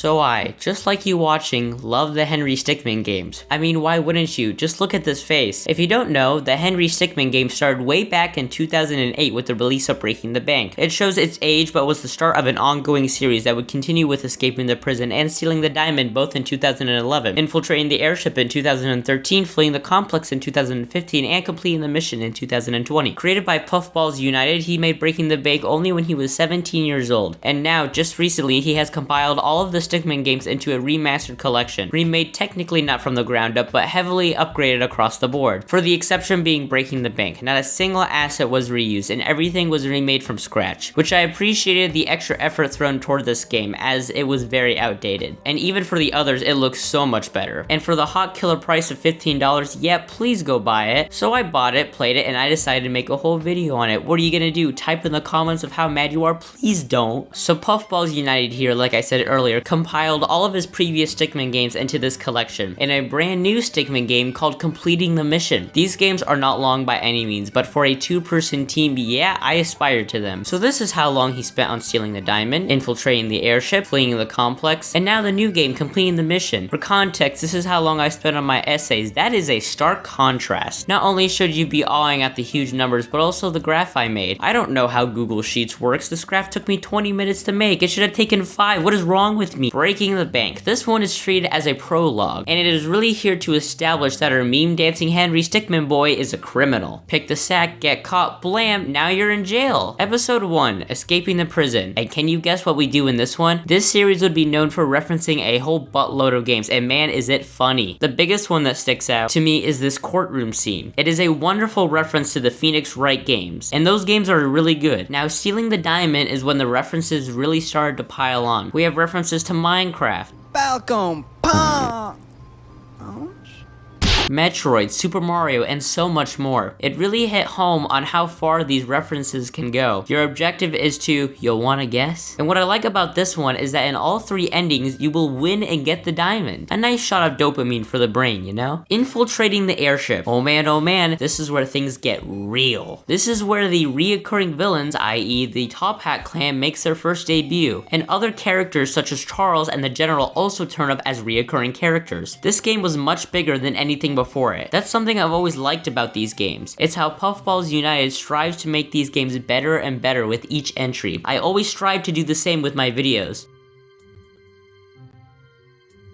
So just like you watching, love the Henry Stickmin games. I mean, why wouldn't you? Just look at this face. If you don't know, the Henry Stickmin game started way back in 2008 with the release of Breaking the Bank. It shows its age, but was the start of an ongoing series that would continue with escaping the prison and stealing the diamond both in 2011, infiltrating the airship in 2013, fleeing the complex in 2015, and completing the mission in 2020. Created by Puffballs United, he made Breaking the Bank only when he was 17 years old, and now, just recently, he has compiled all of the Stickmin games into a remastered collection, remade technically not from the ground up, but heavily upgraded across the board, for the exception being Breaking the Bank. Not a single asset was reused, and everything was remade from scratch, which I appreciated the extra effort thrown toward this game, as it was very outdated. And even for the others, it looks so much better. And for the hot killer price of $15, yeah, please go buy it. So I bought it, played it, and I decided to make a whole video on it. What are you gonna do? Type in the comments of how mad you are? Please don't. So Puffballs United here, like I said earlier, compiled all of his previous Stickmin games into this collection, in a brand new Stickmin game called Completing the Mission. These games are not long by any means, but for a two-person team, yeah, I aspire to them. So this is how long he spent on stealing the diamond, infiltrating the airship, fleeing the complex, and now the new game, Completing the Mission. For context, this is how long I spent on my essays. That is a stark contrast. Not only should you be awing at the huge numbers, but also the graph I made. I don't know how Google Sheets works. This graph took me 20 minutes to make. It should have taken 5. What is wrong with me? Breaking the Bank. This one is treated as a prologue, and it is really here to establish that our meme dancing Henry Stickmin boy is a criminal. Pick the sack, get caught, blam, now you're in jail. Episode 1, Escaping the Prison. And can you guess what we do in this one? This series would be known for referencing a whole buttload of games, and man is it funny. The biggest one that sticks out to me is this courtroom scene. It is a wonderful reference to the Phoenix Wright games, and those games are really good. Now, stealing the diamond is when the references really started to pile on. We have references to Minecraft, Falcon Punch, Metroid, Super Mario, and so much more. It really hit home on how far these references can go. Your objective is to, you'll wanna guess? And what I like about this one is that in all 3 endings, you will win and get the diamond. A nice shot of dopamine for the brain, you know? Infiltrating the airship. Oh man, this is where things get real. This is where the reoccurring villains, i.e. the Top Hat clan, makes their first debut, and other characters such as Charles and the General also turn up as reoccurring characters. This game was much bigger than anything before it. That's something I've always liked about these games. It's how Puffballs United strives to make these games better and better with each entry. I always strive to do the same with my videos.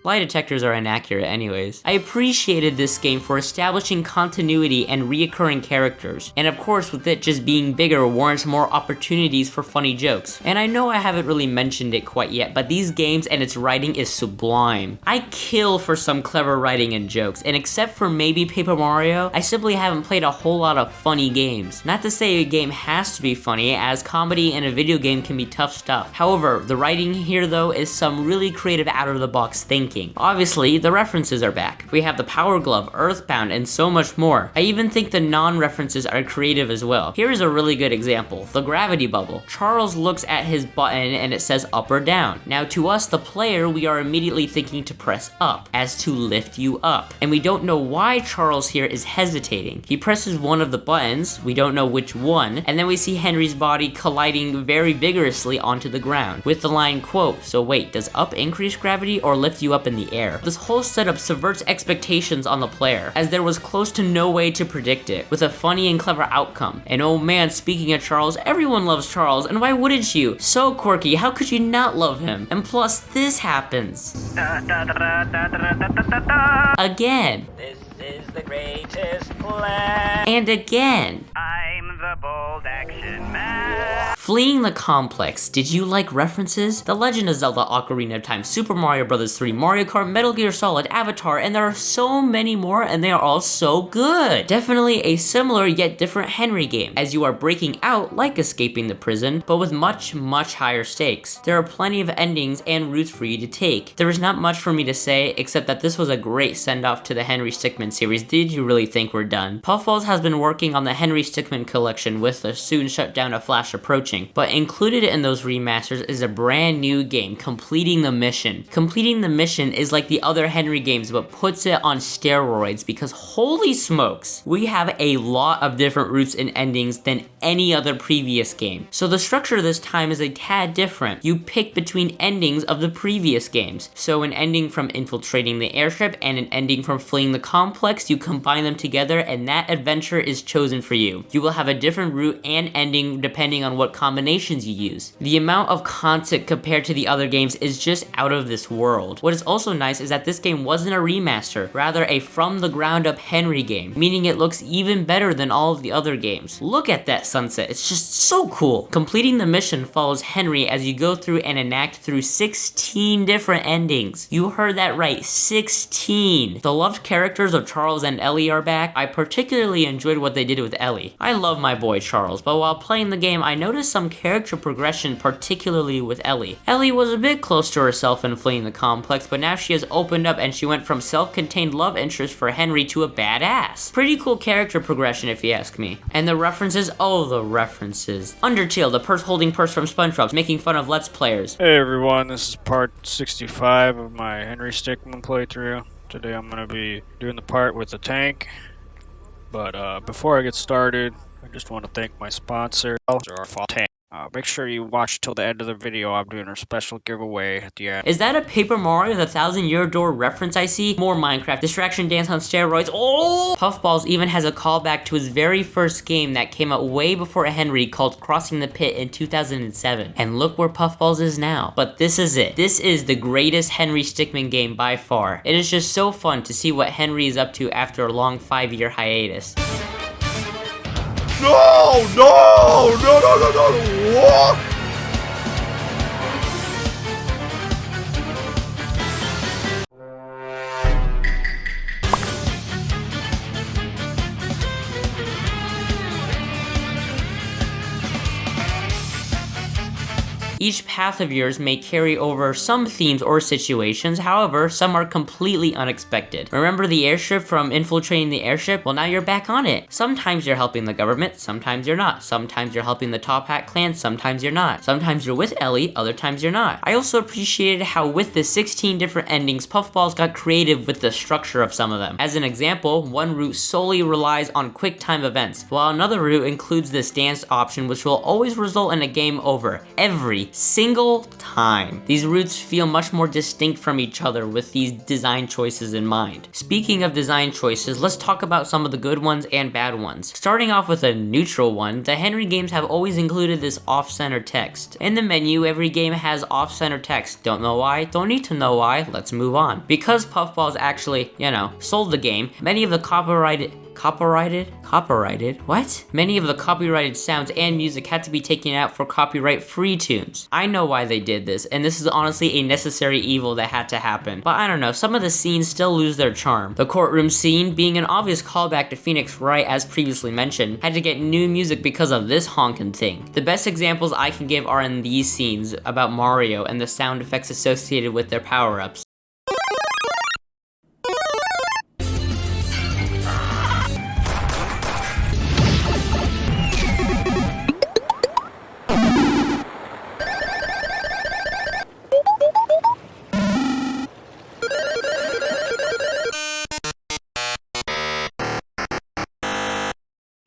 Lie detectors are inaccurate anyways. I appreciated this game for establishing continuity and reoccurring characters, and of course with it just being bigger warrants more opportunities for funny jokes. And I know I haven't really mentioned it quite yet, but these games and its writing is sublime. I kill for some clever writing and jokes, and except for maybe Paper Mario, I simply haven't played a whole lot of funny games. Not to say a game has to be funny, as comedy in a video game can be tough stuff. However, the writing here though is some really creative out-of-the-box thinking. Obviously, the references are back. We have the Power Glove, Earthbound, and so much more. I even think the non-references are creative as well. Here is a really good example, the gravity bubble. Charles looks at his button and it says up or down. Now to us, the player, we are immediately thinking to press up, as to lift you up. And we don't know why Charles here is hesitating. He presses one of the buttons, we don't know which one, and then we see Henry's body colliding very vigorously onto the ground, with the line, quote, so wait, does up increase gravity or lift you up in the air? This whole setup subverts expectations on the player, as there was close to no way to predict it, with a funny and clever outcome. And oh man, speaking of Charles, everyone loves Charles, and why wouldn't you? So quirky, how could you not love him? And plus, this happens. Again. This is the greatest plan. And again. I'm the bold action man. Fleeing the complex. Did you like references? The Legend of Zelda Ocarina of Time, Super Mario Bros. 3, Mario Kart, Metal Gear Solid, Avatar, and there are so many more, and they are all so good. Definitely a similar yet different Henry game, as you are breaking out like escaping the prison, but with much higher stakes. There are plenty of endings and routes for you to take. There is not much for me to say, except that this was a great send-off to the Henry Stickmin series. Did you really think we're done? Puffballs has been working on the Henry Stickmin collection with the soon shut down of Flash approaching, watching. But included in those remasters is a brand new game, Completing the Mission. Completing the Mission is like the other Henry games, but puts it on steroids because holy smokes, we have a lot of different routes and endings than any other previous game. So the structure this time is a tad different. You pick between endings of the previous games. So an ending from infiltrating the airship and an ending from fleeing the complex, you combine them together and that adventure is chosen for you. You will have a different route and ending depending on what combinations you use. The amount of content compared to the other games is just out of this world. What is also nice is that this game wasn't a remaster, rather a from the ground up Henry game, meaning it looks even better than all of the other games. Look at that sunset, it's just so cool. Completing the Mission follows Henry as you go through and enact through 16 different endings. You heard that right, 16. The loved characters of Charles and Ellie are back. I particularly enjoyed what they did with Ellie. I love my boy Charles, but while playing the game, I noticed some character progression, particularly with Ellie. Ellie was a bit close to herself in fleeing the complex, but now she has opened up and she went from self-contained love interest for Henry to a badass. Pretty cool character progression if you ask me. And the references, oh the references. Undertale, the purse-holding purse from SpongeBob, making fun of Let's Players. Hey everyone, this is part 65 of my Henry Stickmin playthrough. Today I'm going to be doing the part with the tank. But before I get started, I just want to thank my sponsor, Tank. Make sure you watch till the end of the video. I'm doing a special giveaway at the end. Is that a Paper Mario the 1,000-Year Door reference I see? More Minecraft, Distraction Dance on steroids. Oh! Puffballs even has a callback to his very first game that came out way before Henry called Crossing the Pit in 2007. And look where Puffballs is now. But this is it. This is the greatest Henry Stickmin game by far. It is just so fun to see what Henry is up to after a long 5-year hiatus. No! No! No! No! No! No! What? Each path of yours may carry over some themes or situations, however, some are completely unexpected. Remember the airship from Infiltrating the Airship? Well, now you're back on it. Sometimes you're helping the government, sometimes you're not. Sometimes you're helping the Top Hat clan, sometimes you're not. Sometimes you're with Ellie, other times you're not. I also appreciated how with the 16 different endings, Puffballs got creative with the structure of some of them. As an example, one route solely relies on quick time events, while another route includes this dance option which will always result in a game over every single time. These routes feel much more distinct from each other with these design choices in mind. Speaking of design choices, let's talk about some of the good ones and bad ones. Starting off with a neutral one, the Henry games have always included this off-center text. In the menu, every game has off-center text. Don't know why? Don't need to know why. Let's move on. Because Puffballs actually, sold the game, many of the copyrighted, what? Many of the copyrighted sounds and music had to be taken out for copyright-free tunes. I know why they did this, and this is honestly a necessary evil that had to happen. But I don't know, some of the scenes still lose their charm. The courtroom scene, being an obvious callback to Phoenix Wright as previously mentioned, had to get new music because of this honkin' thing. The best examples I can give are in these scenes about Mario and the sound effects associated with their power-ups.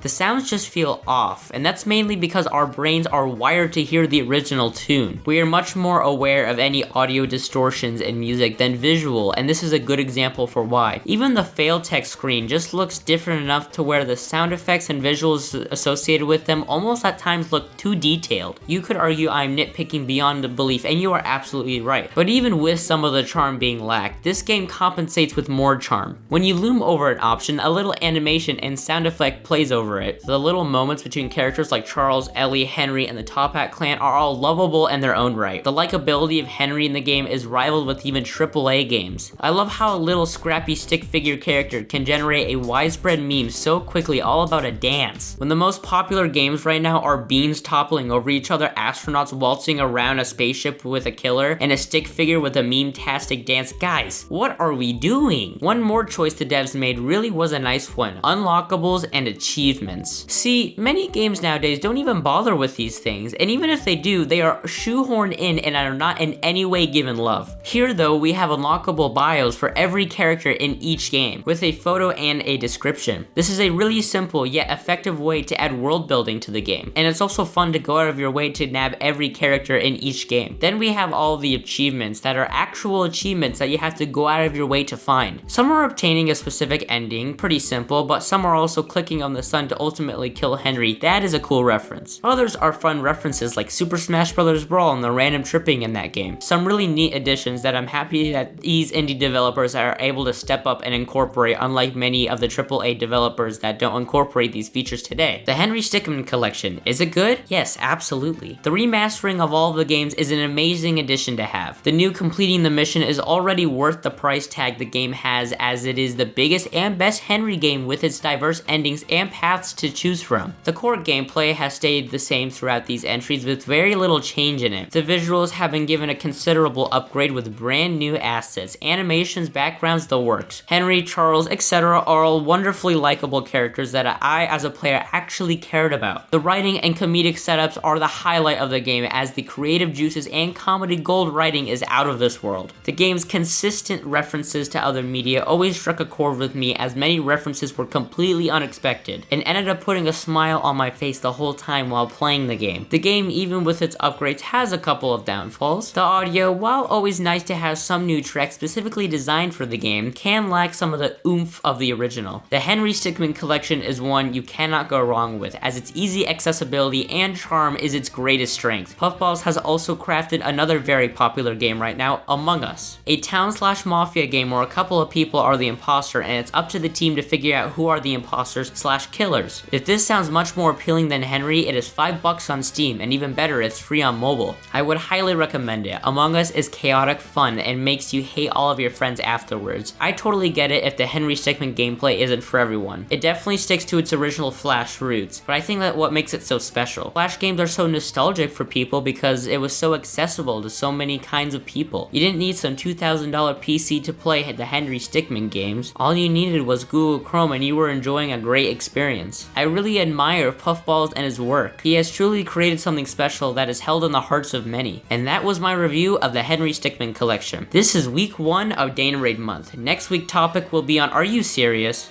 The sounds just feel off, and that's mainly because our brains are wired to hear the original tune. We are much more aware of any audio distortions in music than visual, and this is a good example for why. Even the fail text screen just looks different enough to where the sound effects and visuals associated with them almost at times look too detailed. You could argue I'm nitpicking beyond the belief, and you are absolutely right. But even with some of the charm being lacked, this game compensates with more charm. When you loom over an option, a little animation and sound effect plays over it. The little moments between characters like Charles, Ellie, Henry, and the Top Hat clan are all lovable in their own right. The likability of Henry in the game is rivaled with even AAA games. I love how a little scrappy stick figure character can generate a widespread meme so quickly all about a dance. When the most popular games right now are beans toppling over each other, astronauts waltzing around a spaceship with a killer, and a stick figure with a meme-tastic dance, guys, what are we doing? One more choice the devs made really was a nice one, Unlockables and Achievements. achievements. See, many games nowadays don't even bother with these things, and even if they do, they are shoehorned in and are not in any way given love. Here though, we have unlockable bios for every character in each game, with a photo and a description. This is a really simple yet effective way to add world building to the game, and it's also fun to go out of your way to nab every character in each game. Then we have all the achievements that are actual achievements that you have to go out of your way to find. Some are obtaining a specific ending, pretty simple, but some are also clicking on the sun to ultimately kill Henry. That is a cool reference. Others are fun references like Super Smash Bros. Brawl and the random tripping in that game. Some really neat additions that I'm happy that these indie developers are able to step up and incorporate, unlike many of the AAA developers that don't incorporate these features today. The Henry Stickmin collection, is it good? Yes, absolutely. The remastering of all of the games is an amazing addition to have. The new completing the mission is already worth the price tag the game has, as it is the biggest and best Henry game with its diverse endings and paths to choose from. The core gameplay has stayed the same throughout these entries with very little change in it. The visuals have been given a considerable upgrade with brand new assets, animations, backgrounds, the works. Henry, Charles, etc. are all wonderfully likable characters that I as a player actually cared about. The writing and comedic setups are the highlight of the game, as the creative juices and comedy gold writing is out of this world. The game's consistent references to other media always struck a chord with me, as many references were completely unexpected and ended up putting a smile on my face the whole time while playing the game. The game, even with its upgrades, has a couple of downfalls. The audio, while always nice to have some new tracks specifically designed for the game, can lack some of the oomph of the original. The Henry Stickmin collection is one you cannot go wrong with, as its easy accessibility and charm is its greatest strength. Puffballs has also crafted another very popular game right now, Among Us, a town/mafia game where a couple of people are the imposter and it's up to the team to figure out who are the imposters/killers. If this sounds much more appealing than Henry, it is $5 on Steam, and even better, it's free on mobile. I would highly recommend it. Among Us is chaotic fun and makes you hate all of your friends afterwards. I totally get it if the Henry Stickmin gameplay isn't for everyone. It definitely sticks to its original Flash roots, but I think that what makes it so special. Flash games are so nostalgic for people because it was so accessible to so many kinds of people. You didn't need some $2,000 PC to play the Henry Stickmin games. All you needed was Google Chrome and you were enjoying a great experience. I really admire Puffballs and his work. He has truly created something special that is held in the hearts of many. And that was my review of the Henry Stickmin collection. This is week 1 of Danerade month. Next week's topic will be on Are You Serious?